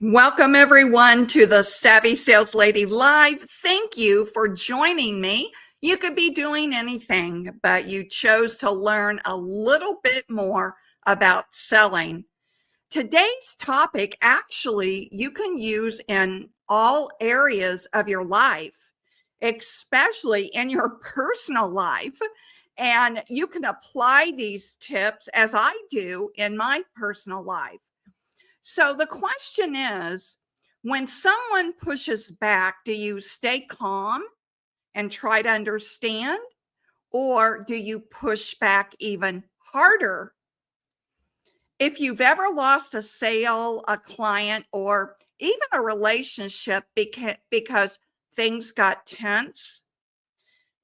Welcome, everyone, to the Savvy Sales Lady Live. Thank you for joining me. You could be doing anything, but you chose to learn a little bit more about selling. Today's topic, actually, you can use in all areas of your life, especially in your personal life. And you can apply these tips as I do in my personal life. So the question is, when someone pushes back, do you stay calm and try to understand, or do you push back even harder? If you've ever lost a sale, a client, or even a relationship because things got tense,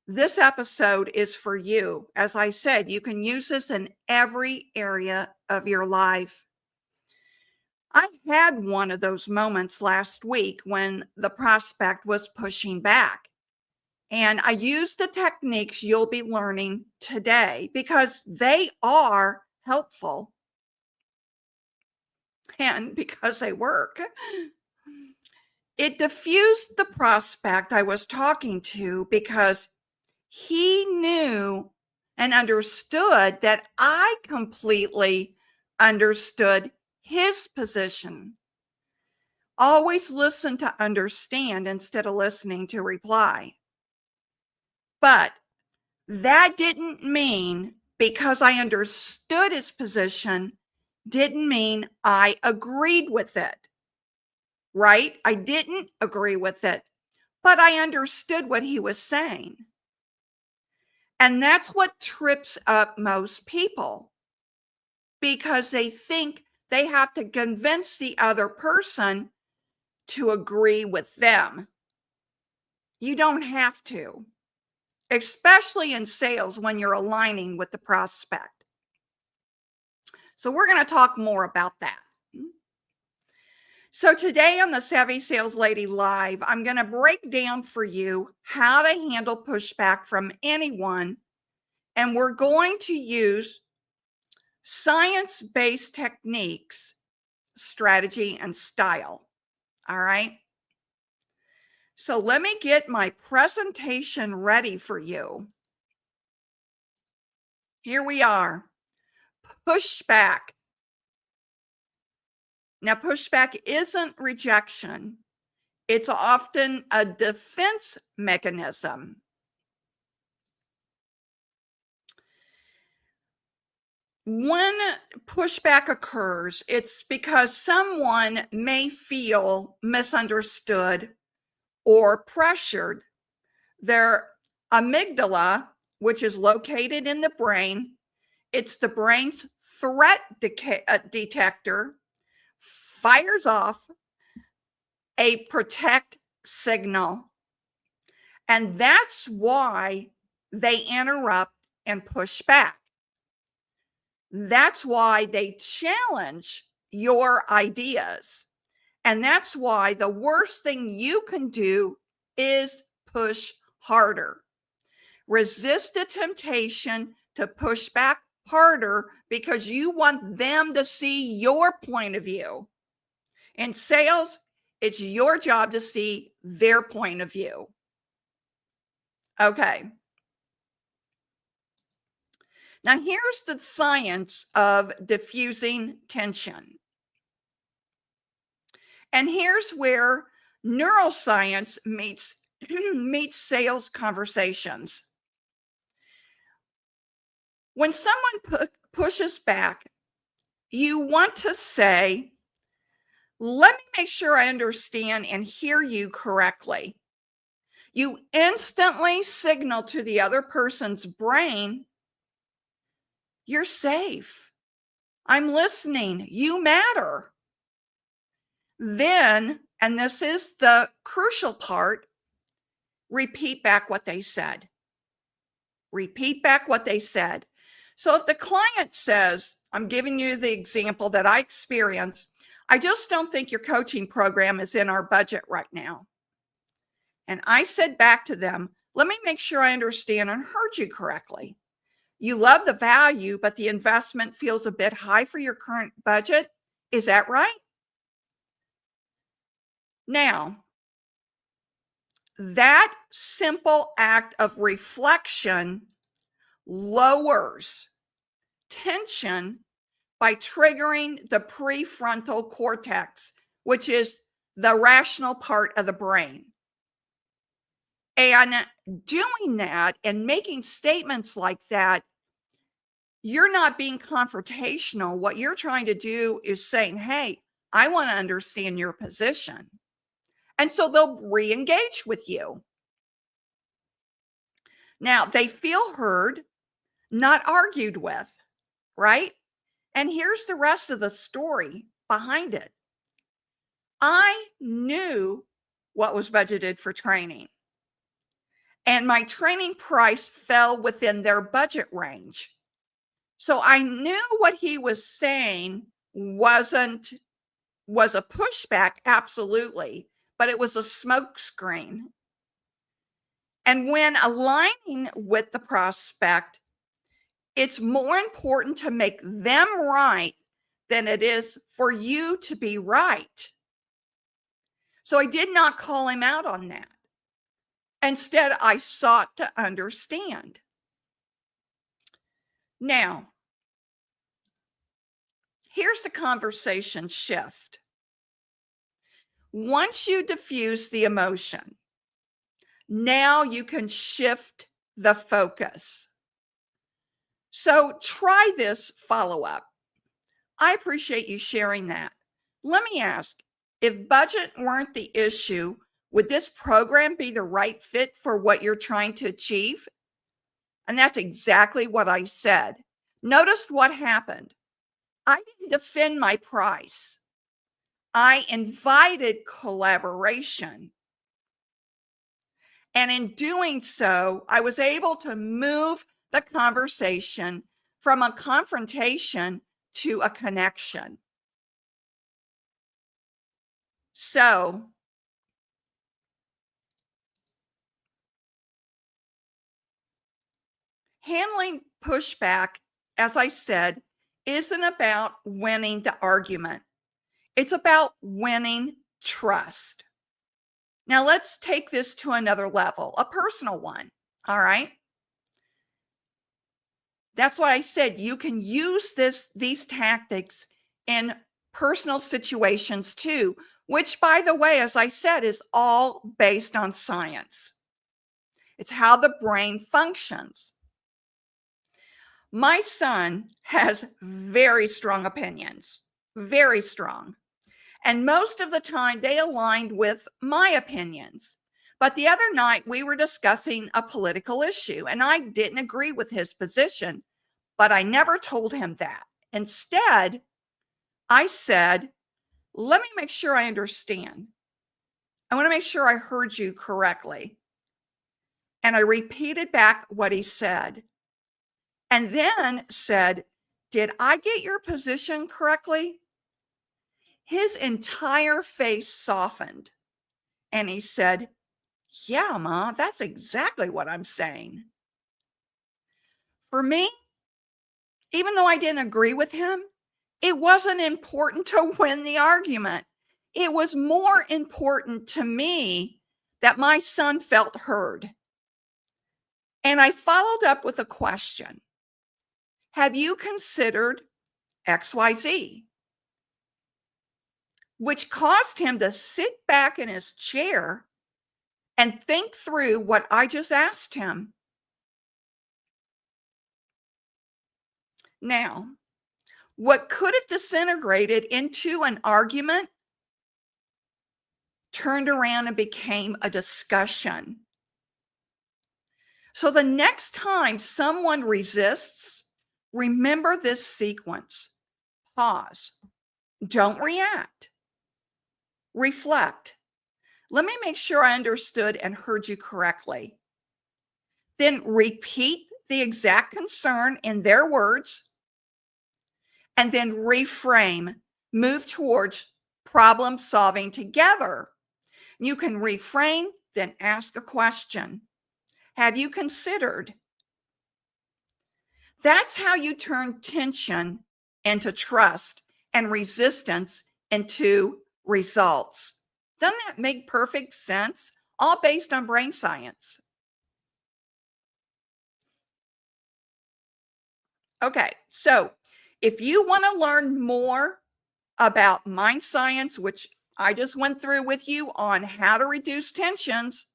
this episode is for you. As I said, you can use this in every area of your life. I had one of those moments last week when the prospect was pushing back. And I used the techniques you'll be learning today because they are helpful and because they work. It diffused the prospect I was talking to because he knew and understood that I completely understood his position. Always listen to understand instead of listening to reply. But that didn't mean because I understood his position, didn't mean I agreed with it, right? I didn't agree with it, but I understood what he was saying. And that's what trips up most people because they think they have to convince the other person to agree with them. You don't have to, especially in sales when you're aligning with the prospect. So we're going to talk more about that. So today on the Savvy Sales Lady Live, I'm going to break down for you how to handle pushback from anyone. And we're going to use science-based techniques, strategy, and style. All right. So let me get my presentation ready for you. Here we are. Pushback. Now, pushback isn't rejection. It's often a defense mechanism. When pushback occurs, it's because someone may feel misunderstood or pressured. Their amygdala, which is located in the brain, it's the brain's threat detector, fires off a protect signal. And that's why they interrupt and push back. That's why they challenge your ideas. And that's why the worst thing you can do is push harder. Resist the temptation to push back harder because you want them to see your point of view. In sales, It's your job to see their point of view. Okay. Now, here's the science of diffusing tension. And here's where neuroscience meets meets sales conversations. When someone pushes back, you want to say, let me make sure I understand and hear you correctly. You instantly signal to the other person's brain, you're safe. I'm listening. You matter. Then, and this is the crucial part, repeat back what they said. Repeat back what they said. So if the client says, I'm giving you the example that I experienced, I just don't think your coaching program is in our budget right now. And I said back to them, let me make sure I understand and heard you correctly. You love the value, but the investment feels a bit high for your current budget. Is that right? Now, that simple act of reflection lowers tension by triggering the prefrontal cortex, which is the rational part of the brain. And doing that and making statements like that, you're not being confrontational. What you're trying to do is saying, hey, I want to understand your position. And so they'll re-engage with you. Now, they feel heard, not argued with, right? And here's the rest of the story behind it. I knew what was budgeted for training, and my training price fell within their budget range. So I knew what he was saying was a pushback, absolutely, but it was a smokescreen. And when aligning with the prospect, it's more important to make them right than it is for you to be right. So I did not call him out on that. Instead, I sought to understand. Now, here's the conversation shift. Once you diffuse the emotion, now you can shift the focus. So try this follow-up. I appreciate you sharing that. Let me ask, if budget weren't the issue, would this program be the right fit for what you're trying to achieve? And that's exactly what I said. Notice what happened. I didn't defend my price. I invited collaboration. And in doing so, I was able to move the conversation from a confrontation to a connection. So, handling pushback, as I said, isn't about winning the argument. It's about winning trust. Now, let's take this to another level, a personal one. All right. That's what I said. You can use these tactics in personal situations too, which, by the way, as I said, is all based on science. It's how the brain functions. My son has very strong opinions, very strong. And most of the time they aligned with my opinions. But the other night we were discussing a political issue and I didn't agree with his position, but I never told him that. Instead, I said, let me make sure I understand. I want to make sure I heard you correctly. And I repeated back what he said. And then said, did I get your position correctly? His entire face softened. And he said, yeah, Ma, that's exactly what I'm saying. For me, even though I didn't agree with him, it wasn't important to win the argument. It was more important to me that my son felt heard. And I followed up with a question. Have you considered XYZ? Which caused him to sit back in his chair and think through what I just asked him. Now, what could have disintegrated into an argument turned around and became a discussion. So the next time someone resists, remember this sequence. Pause. Don't react. Reflect. Let me make sure I understood and heard you correctly. Then repeat the exact concern in their words, and then reframe. Move towards problem solving together. You can reframe, then ask a question. Have you considered? That's how you turn tension into trust and resistance into results. Doesn't that make perfect sense? All based on brain science. Okay, so if you want to learn more about mind science, which I just went through with you on how to reduce tensions,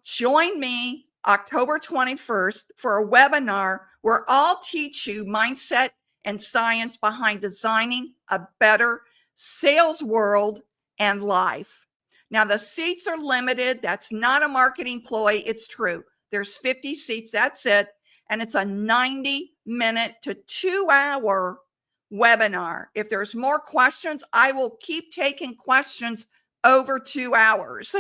join me October 21st for a webinar where I'll teach you mindset and science behind designing a better sales world and life. Now, the seats are limited. That's not a marketing ploy. It's true. There's 50 seats. That's it. And it's a 90-minute to 2-hour webinar. If there's more questions, I will keep taking questions over 2 hours.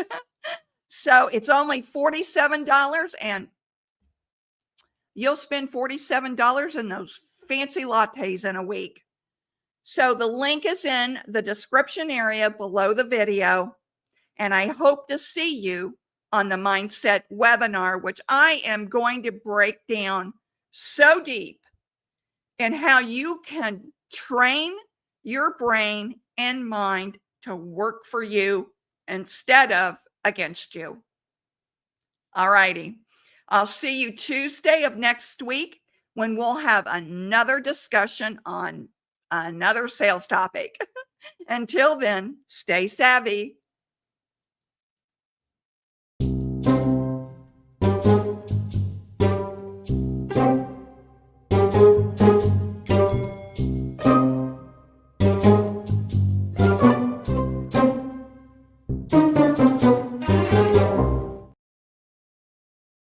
So it's only $47, and you'll spend $47 in those fancy lattes in a week. So the link is in the description area below the video, and I hope to see you on the Mindset webinar, which I am going to break down so deep in how you can train your brain and mind to work for you instead of against you. All righty. I'll see you Tuesday of next week when we'll have another discussion on another sales topic. Until then, stay savvy.